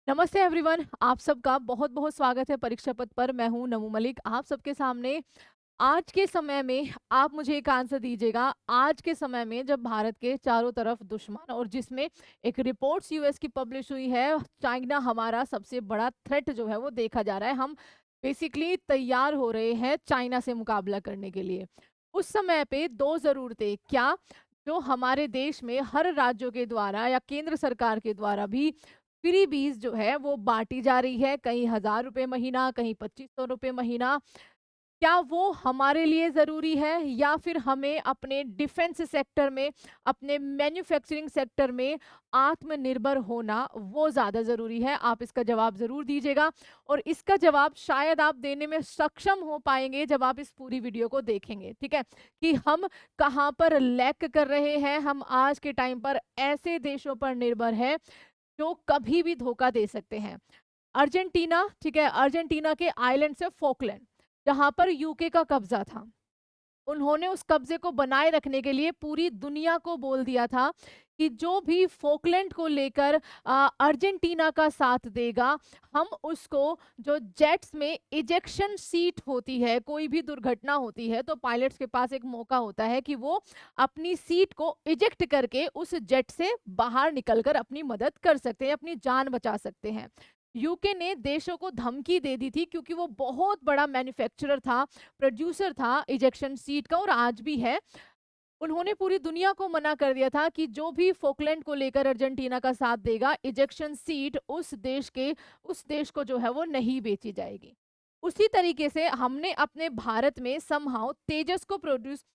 नमस्ते एवरीवन, आप सबका बहुत बहुत स्वागत है परीक्षा पथ पर। मैं हूं नमू मलिक, आप सबके सामने। आज के समय में आप मुझे एक आंसर दीजिएगा। आज के समय में जब भारत के चारों तरफ दुश्मन और जिसमें एक रिपोर्ट्स यूएस की पब्लिश हुई है, चाइना हमारा सबसे बड़ा थ्रेट जो है वो देखा जा रहा है। हम बेसिकली तैयार हो रहे हैं चाइना से मुकाबला करने के लिए। उस समय पे दो ज़रूरतें क्या, जो हमारे देश में हर राज्यों के द्वारा या केंद्र सरकार के द्वारा भी फ्री बीज जो है वो बाँटी जा रही है, कहीं ₹1000 महीना, कहीं ₹2500 महीना। क्या वो हमारे लिए ज़रूरी है या फिर हमें अपने डिफेंस सेक्टर में, अपने मैन्युफैक्चरिंग सेक्टर में आत्मनिर्भर होना वो ज़्यादा ज़रूरी है? आप इसका जवाब ज़रूर दीजिएगा और इसका जवाब शायद आप देने में सक्षम हो पाएँगे जब आप इस पूरी वीडियो को देखेंगे, ठीक है? कि हम कहाँ पर लैक कर रहे हैं, हम आज के टाइम पर ऐसे देशों पर निर्भर हैं जो कभी भी धोखा दे सकते हैं। अर्जेंटीना, ठीक है, अर्जेंटीना के आइलैंड से फोकलैंड, जहाँ पर यूके का कब्ज़ा था। उन्होंने उस कब्ज़े को बनाए रखने के लिए पूरी दुनिया को बोल दिया था कि जो भी फोकलैंड को लेकर अर्जेंटीना का साथ देगा, हम उसको, जो जेट्स में इजेक्शन सीट होती है, कोई भी दुर्घटना होती है तो पायलट्स के पास एक मौका होता है कि वो अपनी सीट को इजेक्ट करके उस जेट से बाहर निकलकर अपनी मदद कर सकते हैं, अपनी जान बचा सकते हैं। यूके ने देशों को धमकी दे दी थी क्योंकि वो बहुत बड़ा मैन्युफैक्चरर था, प्रोड्यूसर था इजेक्शन सीट का और आज भी है। उन्होंने पूरी दुनिया को मना कर दिया था कि जो भी फोकलैंड को लेकर अर्जेंटीना का साथ देगा, इजेक्शन सीट उस देश को जो है वो नहीं बेची जाएगी। उसी तरीके से हमने अपने भारत में समहाउ तेजस को प्रोड्यूस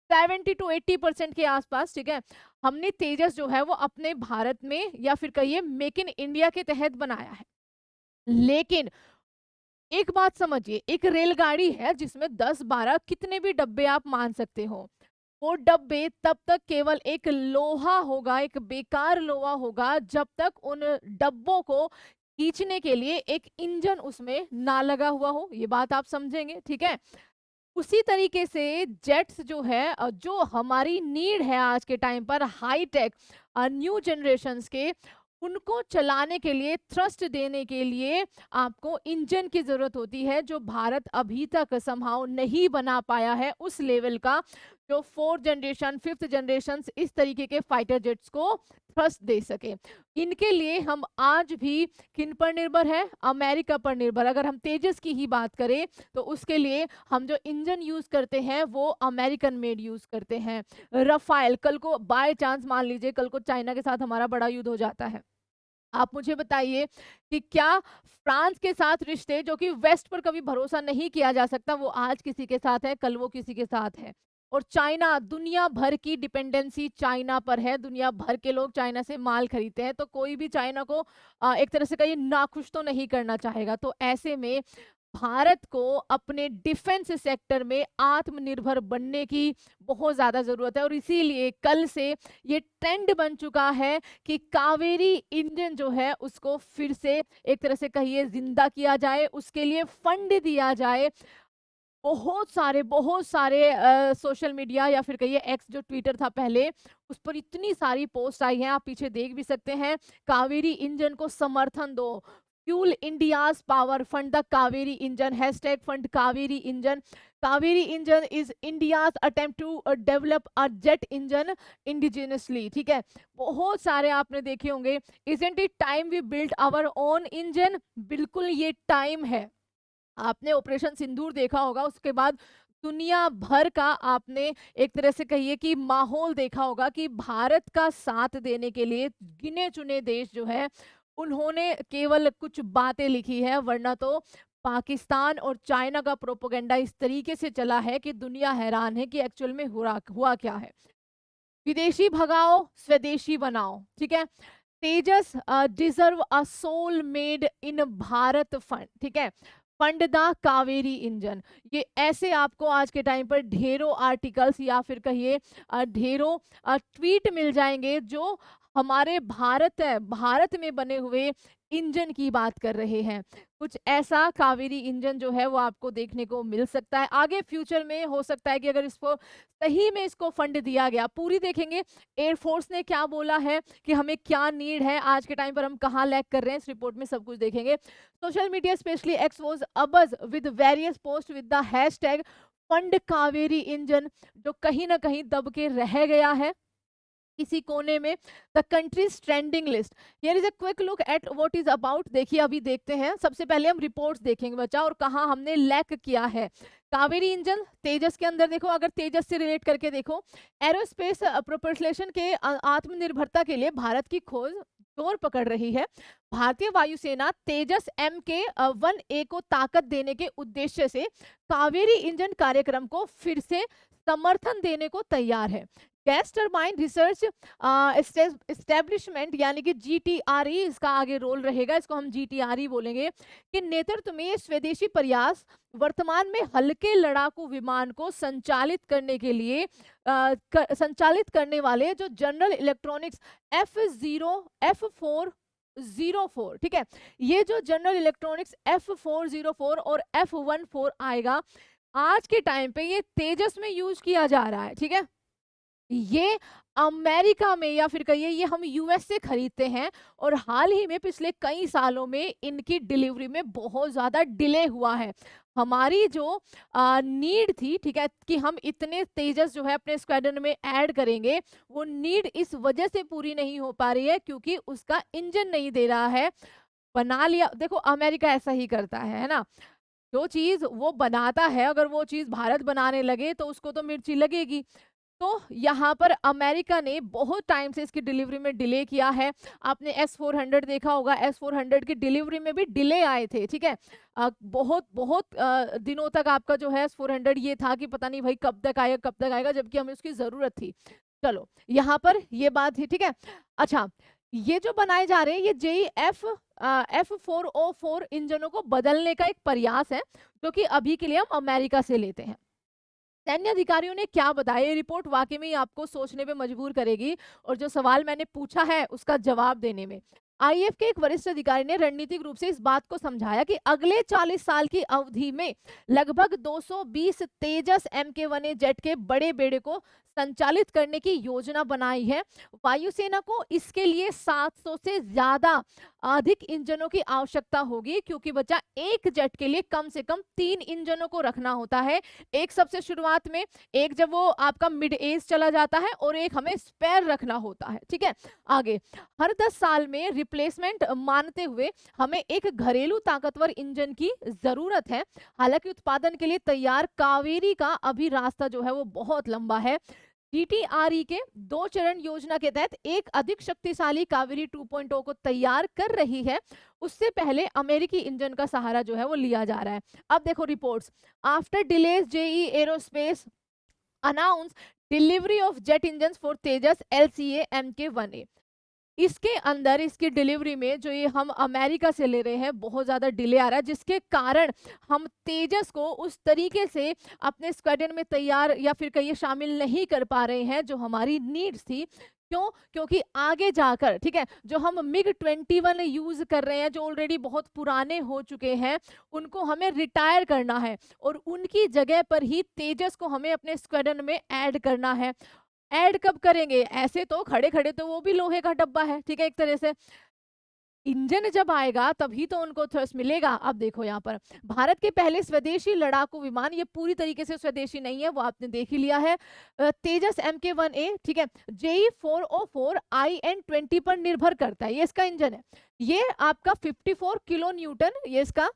70 to 80% के आसपास, ठीक है, हमने तेजस जो है वो अपने भारत में या फिर कहिए मेक इन इंडिया के तहत बनाया है। लेकिन एक बात समझिए, एक रेलगाड़ी है जिसमें 10-12 कितने भी डब्बे आप मान सकते हो। वो डब्बे तब तक केवल एक लोहा होगा, एक बेकार लोहा होगा जब तक उन डब्बों को खींचने के लिए एक इंजन उसमें ना लगा हुआ हो। ये बात आप समझेंगे, ठीक है? उसी तरीके से जेट्स जो है, जो हमारी नीड है आज के टाइम पर हाई टेक न्यू जनरेशन्स के, उनको चलाने के लिए, थ्रस्ट देने के लिए आपको इंजन की ज़रूरत होती है, जो भारत अभी तक समहाउ नहीं बना पाया है उस लेवल का, जो 4th जनरेशन, 5th जनरेशन इस तरीके के फाइटर जेट्स को थ्रस्ट दे सके। इनके लिए हम आज भी किन पर निर्भर है? अमेरिका पर निर्भर। अगर हम तेजस की ही बात करें तो उसके लिए हम जो इंजन यूज़ करते हैं वो अमेरिकन मेड यूज़ करते हैं। रफ़ाएल, कल को बाय चांस मान लीजिए कल को चाइना के साथ हमारा बड़ा युद्ध हो जाता है। आप मुझे बताइए कि क्या फ्रांस के साथ रिश्ते, जो कि वेस्ट पर कभी भरोसा नहीं किया जा सकता, वो आज किसी के साथ है, कल वो किसी के साथ है। और चाइना, दुनिया भर की डिपेंडेंसी चाइना पर है, दुनिया भर के लोग चाइना से माल खरीदते हैं, तो कोई भी चाइना को एक तरह से कहिए नाखुश तो नहीं करना चाहेगा। तो ऐसे में भारत को अपने डिफेंस सेक्टर में आत्मनिर्भर बनने की बहुत ज़्यादा ज़रूरत है और इसीलिए कल से ये ट्रेंड बन चुका है कि कावेरी इंजन जो है उसको फिर से एक तरह से कहिए जिंदा किया जाए, उसके लिए फंड दिया जाए। बहुत सारे सोशल मीडिया या फिर कहिए एक्स जो ट्विटर था पहले, उस पर इतनी सारी पोस्ट आई हैं, आप पीछे देख भी सकते हैं। कावेरी इंजन को समर्थन दो, fuel India's power, fund the Kaveri engine, hashtag fund Kaveri engine. Kaveri engine is India's attempt to develop a jet engine indigenously, ठीक है। बहुत सारे आपने देखे होंगे, isn't it time we build our own engine? बिल्कुल ये टाइम है। आपने ऑपरेशन सिंदूर देखा होगा, उसके बाद दुनिया भर का आपने एक तरह से कहिए कि माहौल देखा होगा कि भारत का साथ देने के लिए गिने चुने देश जो है उन्होंने केवल कुछ बातें लिखी है, वरना तो पाकिस्तान और चाइना का प्रोपेगेंडा इस तरीके से चला है कि दुनिया हैरान है कि एक्चुअल में हुआ क्या है। विदेशी भगाओ, स्वदेशी बनाओ, ठीक है। Tejas deserve a soul made in Bharat fund, ठीक है। फंड द कावेरी इंजन, ये ऐसे आपको आज के टाइम पर ढेरों आर्टिकल्स या फिर कहिए ढेरों ट्वीट मिल जाएंगे जो हमारे भारत में बने हुए इंजन की बात कर रहे हैं। कुछ ऐसा कावेरी इंजन जो है वो आपको देखने को मिल सकता है। आगे फ्यूचर में हो सकता है कि अगर इसको सही में इसको फंड दिया गया, पूरी देखेंगे एयरफोर्स ने क्या बोला है कि हमें क्या नीड है, आज के टाइम पर हम कहाँ लैग कर रहे हैं, इस रिपोर्ट में सब कुछ देखेंगे। Social media specially X was abuzz with various post with the hashtag fund Kaveri engine, जो कहीं ना कहीं दब के रह गया है किसी कोने में। The countries trending list, here is a quick look at what is about. देखिए अभी देखते हैं, सबसे पहले हम रिपोर्ट्स देखेंगे बच्चा, और कहाँ हमने लैक किया है। कावेरी इंजन तेजस के अंदर देखो, अगर तेजस से रिलेट करके देखो, एरोस्पेस प्रोपल्शन के आत्मनिर्भरता के लिए भारत की खोज जोर पकड़ रही है। भारतीय वायुसेना तेजस MK-1A को ताकत देने के उद्देश्य से कावेरी इंजन कार्यक्रम को फिर से समर्थन देने को तैयार है। गैस टरबाइन रिसर्च एस्टेब्लिशमेंट यानी कि GTRE इसका आगे रोल रहेगा, इसको हम GTRE बोलेंगे, कि नेतृत्व में ये स्वदेशी प्रयास वर्तमान में हल्के लड़ाकू विमान को संचालित करने के लिए संचालित करने वाले जो जनरल इलेक्ट्रॉनिक्स F404, ठीक है, ये जो जनरल इलेक्ट्रॉनिक्स F404 और F14 आएगा, आज के टाइम पे ये तेजस में यूज किया जा रहा है। ठीक है, ये अमेरिका में या फिर कहिए ये हम यूएस से खरीदते हैं, और हाल ही में पिछले कई सालों में इनकी डिलीवरी में बहुत ज़्यादा डिले हुआ है। हमारी जो नीड थी, ठीक है, कि हम इतने तेजस जो है अपने स्क्वाड्रन में ऐड करेंगे, वो नीड इस वजह से पूरी नहीं हो पा रही है क्योंकि उसका इंजन नहीं दे रहा है। बना लिया, देखो अमेरिका ऐसा ही करता है ना, जो चीज़ वो बनाता है अगर वो चीज़ भारत बनाने लगे तो उसको तो मिर्ची लगेगी। तो यहाँ पर अमेरिका ने बहुत टाइम से इसकी डिलीवरी में डिले किया है। आपने S400 देखा होगा, S400 की डिलीवरी में भी डिले आए थे। ठीक है, बहुत बहुत दिनों तक आपका जो है S400 ये था कि पता नहीं भाई कब तक आएगा कब तक आएगा, जबकि हमें उसकी ज़रूरत थी। चलो यहाँ पर ये बात थी। ठीक है, अच्छा ये जो बनाए जा रहे हैं ये F404 इंजनों को बदलने का एक प्रयास है, जो कि अभी के लिए हम अमेरिका से लेते हैं। सैन्य अधिकारियों ने क्या बताया, ये रिपोर्ट वाकई में ही आपको सोचने पे मजबूर करेगी, और जो सवाल मैंने पूछा है उसका जवाब देने में। आईएएफ के एक वरिष्ठ अधिकारी ने रणनीतिक रूप से इस बात को समझाया कि अगले 40 साल की अवधि में लगभग 220 तेजस MK-1A जेट के बड़े बेड़े को संचालित करने की योजना बनाई है। वायुसेना को इसके लिए 700 से ज्यादा अधिक इंजनों की आवश्यकता होगी, क्योंकि बच्चा एक जेट के लिए कम से कम 3 इंजनों को रखना होता है। एक सबसे शुरुआत में, एक जब वो आपका मिड एज चला जाता है, और एक हमें स्पेयर रखना होता है। ठीक है, आगे हर 10 साल में रिप्लेसमेंट मानते हुए हमें एक घरेलू ताकतवर इंजन की जरूरत है। हालांकि उत्पादन के लिए तैयार कावेरी का अभी रास्ता जो है वो बहुत लंबा है। GTRE के 2 चरण योजना के तहत एक अधिक शक्तिशाली कावेरी 2.0 को तैयार कर रही है। उससे पहले अमेरिकी इंजन का सहारा जो है वो लिया जा रहा है। अब देखो reports, after delays JE aerospace announce delivery of jet engine for Tejas LCA MK-1A। इसके अंदर इसकी डिलीवरी में जो ये हम अमेरिका से ले रहे हैं बहुत ज़्यादा डिले आ रहा है, जिसके कारण हम तेजस को उस तरीके से अपने स्क्वाड्रन में तैयार या फिर कहीं शामिल नहीं कर पा रहे हैं जो हमारी नीड्स थी। क्यों? क्योंकि आगे जाकर, ठीक है, जो हम MiG-21 यूज कर रहे हैं जो ऑलरेडी बहुत पुराने हो चुके हैं, उनको हमें रिटायर करना है, और उनकी जगह पर ही तेजस को हमें अपने स्क्वाड्रन में ऐड करना है। ऐड कब करेंगे? ऐसे तो खड़े खड़े तो वो भी लोहे का डब्बा है, ठीक है, एक तरह से। इंजन जब आएगा तभी तो उनको थ्रस्ट मिलेगा। अब देखो यहाँ पर भारत के पहले स्वदेशी लड़ाकू विमान, ये पूरी तरीके से स्वदेशी नहीं है, वो आपने देख ही लिया है, तेजस MK-1A, ठीक है, JE404 IN-20 पर निर्भर करता है, ये इसका इंजन है। ये आपका 54 किलो न्यूटन ये इसका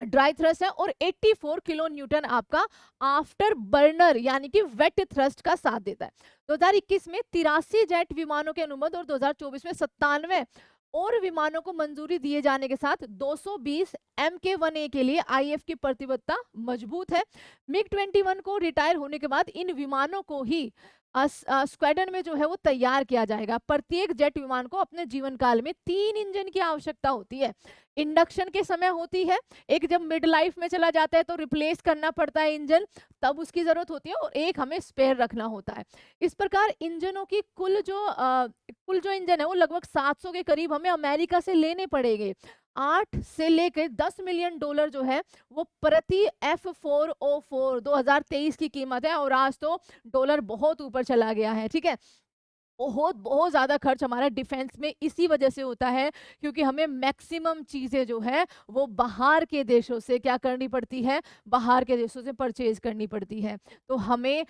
ड्राई थ्रस्ट है, और 84 किलो न्यूटन आपका आफ्टर बर्नर यानी कि वेट थ्रस्ट का साथ देता है। 2021 में 83 जेट विमानों के अनुबंध और 2024 में 97 और विमानों को मंजूरी दिए जाने के साथ 220 MK-1A के लिए आईएएफ की प्रतिबद्धता मजबूत है। MiG-21 को रिटायर होने के बाद इन विमानों को ही स्क्वाड्रन में जो है वो तैयार किया जाएगा। प्रत्येक जेट विमान को अपने जीवन काल में 3 इंजन की आवश्यकता होती है। इंडक्शन के समय होती है, एक जब मिड लाइफ में चला जाता है तो रिप्लेस करना पड़ता है इंजन, तब उसकी ज़रूरत होती है, और एक हमें स्पेयर रखना होता है। इस प्रकार इंजनों की कुल जो इंजन है वो लगभग 700 के करीब हमें अमेरिका से लेने पड़ेंगे। 8 से लेकर 10 मिलियन डॉलर जो है वो प्रति F4O4 2023 की कीमत है, और आज तो डॉलर बहुत ऊपर चला गया है, ठीक है। बहुत बहुत ज़्यादा खर्च हमारा डिफेंस में इसी वजह से होता है, क्योंकि हमें मैक्सिमम चीज़ें जो है वो बाहर के देशों से क्या करनी पड़ती है, बाहर के देशों से परचेज करनी पड़ती है। तो हमें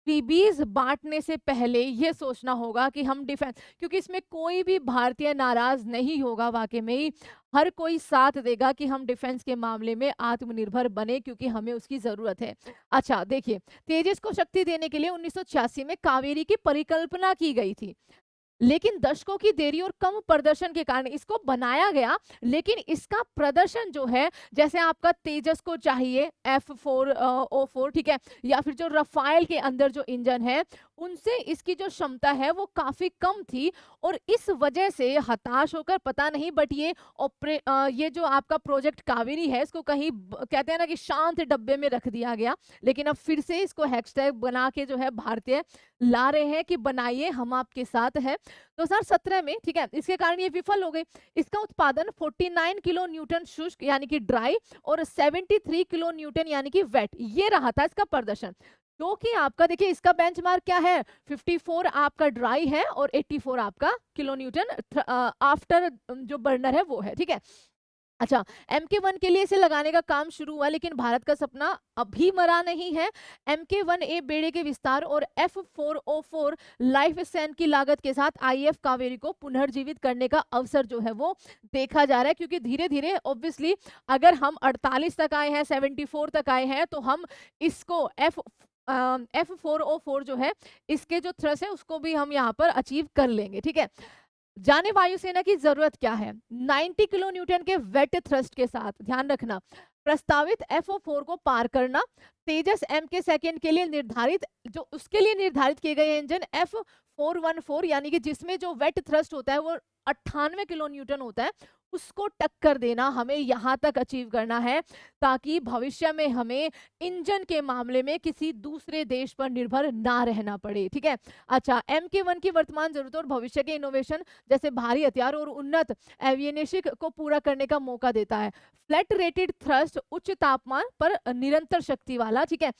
फ्रीबीज बांटने से पहले ये सोचना होगा कि हम डिफेंस, क्योंकि इसमें कोई भी भारतीय नाराज नहीं होगा, वाकई में ही हर कोई साथ देगा कि हम डिफेंस के मामले में आत्मनिर्भर बने, क्योंकि हमें उसकी जरूरत है। अच्छा देखिए, तेजस को शक्ति देने के लिए 1986 में कावेरी की परिकल्पना की गई थी, लेकिन दशकों की देरी और कम प्रदर्शन के कारण इसको बनाया गया, लेकिन इसका प्रदर्शन जो है, जैसे आपका तेजस को चाहिए F4O4, ठीक है, या फिर जो रफाइल के अंदर जो इंजन है उनसे इसकी जो क्षमता है वो काफी कम थी, और इस वजह से हताश होकर पता नहीं, बट ये जो आपका प्रोजेक्ट कावेरी है इसको कहीं कहते हैं ना कि शांत डब्बे में रख दिया गया, लेकिन अब फिर से इसको हैशटैग बना के जो है भारतीय ला रहे हैं कि बनाइए, हम आपके साथ है। 2017 में, ठीक है, इसके कारण ये विफल हो गई। इसका उत्पादन 49 किलो न्यूटन शुष्क यानी कि ड्राई और 73 किलो न्यूटन यानी कि वेट, ये रहा था इसका प्रदर्शन। जो कि आपका देखिए इसका बेंचमार्क क्या है, 54 आपका ड्राई है और 84 आपका किलो न्यूटन आफ्टर जो बर्नर है वो है, ठीक है। अच्छा, MK1 के लिए इसे लगाने का काम शुरू हुआ, लेकिन भारत का सपना अभी मरा नहीं है। MK1A बेड़े के विस्तार और F4O4 लाइफ स्पैन की लागत के साथ IF कावेरी को पुनर्जीवित करने का अवसर जो है वो देखा जा रहा है, क्योंकि धीरे धीरे ऑब्वियसली अगर हम 48 तक आए हैं, 74 तक आए हैं, तो हम इसको F4O4 जो है इसके जो थ्रस्ट है उसको भी हम यहाँ पर अचीव कर लेंगे, ठीक है। जाने वायुसेना की जरूरत क्या है, 90 किलो न्यूटन के वेट थ्रस्ट के साथ, ध्यान रखना, प्रस्तावित FO4 को पार करना। तेजस MK सेकेंड के लिए निर्धारित, जो उसके लिए निर्धारित किए गए इंजन F414 यानी कि जिसमें जो वेट थ्रस्ट होता है वो 98 किलो न्यूटन होता है, उसको टक्कर देना हमें यहाँ तक अचीव करना है, ताकि भविष्य में हमें इंजन के मामले में किसी दूसरे देश पर निर्भर ना रहना पड़े, ठीक है। अच्छा, MK1 की वर्तमान जरूरतों और भविष्य के इनोवेशन जैसे भारी हथियार और उन्नत एवियनेशिक को पूरा करने का मौका देता है। फ्लैट रेटेड थ्रस्ट, उच्च तापमान पर निरंतर शक्ति वाला, ठीक है।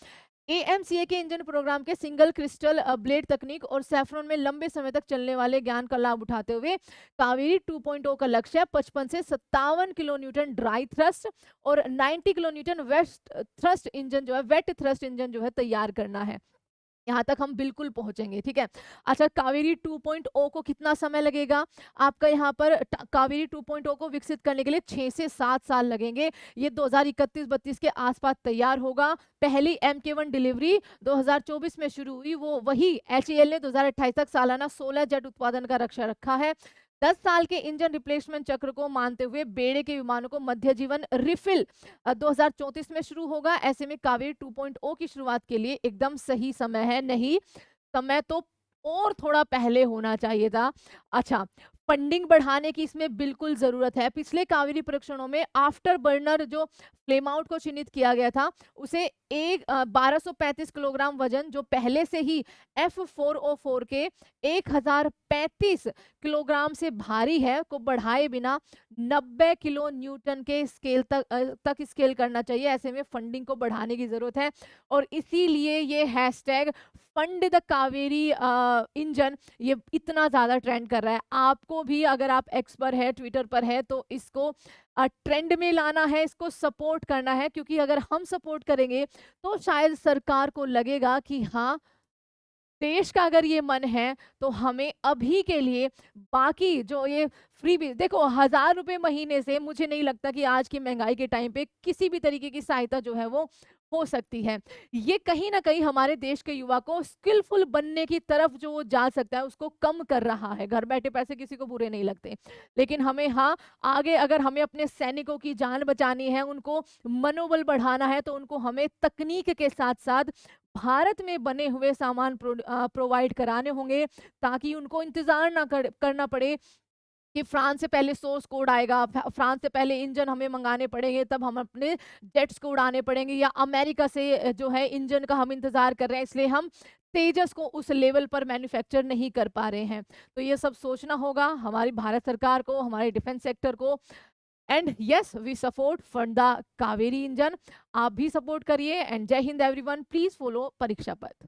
AMCA के इंजन प्रोग्राम के सिंगल क्रिस्टल ब्लेड तकनीक और सेफ्रॉन में लंबे समय तक चलने वाले ज्ञान का लाभ उठाते हुए कावेरी 2.0 का लक्ष्य है 55 से 57 किलो न्यूटन ड्राई थ्रस्ट और 90 kilo newton wet thrust engine जो है, वेट थ्रस्ट इंजन जो है तैयार करना है। यहाँ तक हम बिल्कुल पहुंचेंगे, ठीक है। अच्छा, कावेरी 2.0 को कितना समय लगेगा आपका, यहाँ पर कावेरी 2.0 को विकसित करने के लिए 6 से 7 साल लगेंगे। ये 2031-32 के आसपास तैयार होगा। पहली MK1 डिलीवरी 2024 में शुरू हुई, वो वही HAL ने 2028 तक सालाना 16 जेट उत्पादन का लक्ष्य रखा है। 10 साल के इंजन रिप्लेसमेंट चक्र को मानते हुए बेड़े के विमानों को मध्य जीवन रिफिल 2034 में शुरू होगा। ऐसे में कावेरी 2.0 की शुरुआत के लिए एकदम सही समय है, नहीं समय तो और थोड़ा पहले होना चाहिए था। अच्छा, फंडिंग बढ़ाने की इसमें बिल्कुल जरूरत है। पिछले कावेरी परीक्षणों में आफ्टर बर्नर जो फ्लेम आउट को चिन्हित किया गया था, उसे 1235 किलोग्राम वजन, जो पहले से ही F4O4 के 1035 किलोग्राम से भारी है, को बढ़ाए बिना 90 किलो न्यूटन के स्केल तक स्केल करना चाहिए। ऐसे में फंडिंग को बढ़ाने की जरूरत है, और इसीलिए ये hashtag fund the Kaveri engine ये इतना ज्यादा ट्रेंड कर रहा है। आपको भी अगर आप एक्स पर है, ट्विटर पर है, तो इसको ट्रेंड में लाना है, इसको सपोर्ट करना है, क्योंकि अगर हम सपोर्ट करेंगे तो शायद सरकार को लगेगा कि हाँ, देश का अगर ये मन है तो हमें अभी के लिए बाकी जो ये फ्री भी, देखो 1000 रुपए महीने से मुझे नहीं लगता कि आज की महंगाई के टाइम पे किसी भी तरीके की सहायता जो है वो हो सकती है। ये कहीं न कहीं हमारे देश के युवा को स्किलफुल बनने की तरफ जो वो जा सकता है, उसको कम कर रहा है। घर बैठे पैसे किसी को बुरे नहीं लगते। लेकिन हमें हाँ, आगे अगर हमें अपने सैनिकों की जान बचानी है, उनको मनोबल बढ़ाना है, तो उनको हमें तकनीक के साथ-साथ भारत में बने हुए सामान प्रोवाइड कराने होंगे, ताकि उनको इंतज़ार ना करना पड़े कि फ्रांस से पहले सोर्स कोड आएगा, फ्रांस से पहले इंजन हमें मंगाने पड़ेंगे, तब हम अपने जेट्स को उड़ाने पड़ेंगे, या अमेरिका से जो है इंजन का हम इंतज़ार कर रहे हैं, इसलिए हम तेजस को उस लेवल पर मैन्युफैक्चर नहीं कर पा रहे हैं। तो ये सब सोचना होगा हमारी भारत सरकार को, हमारे डिफेंस सेक्टर को। And yes, we support fund the Kaveri engine. आप भी सपोर्ट करिए। एंड जय हिंद एवरीवन, प्लीज़ फॉलो परीक्षा पथ।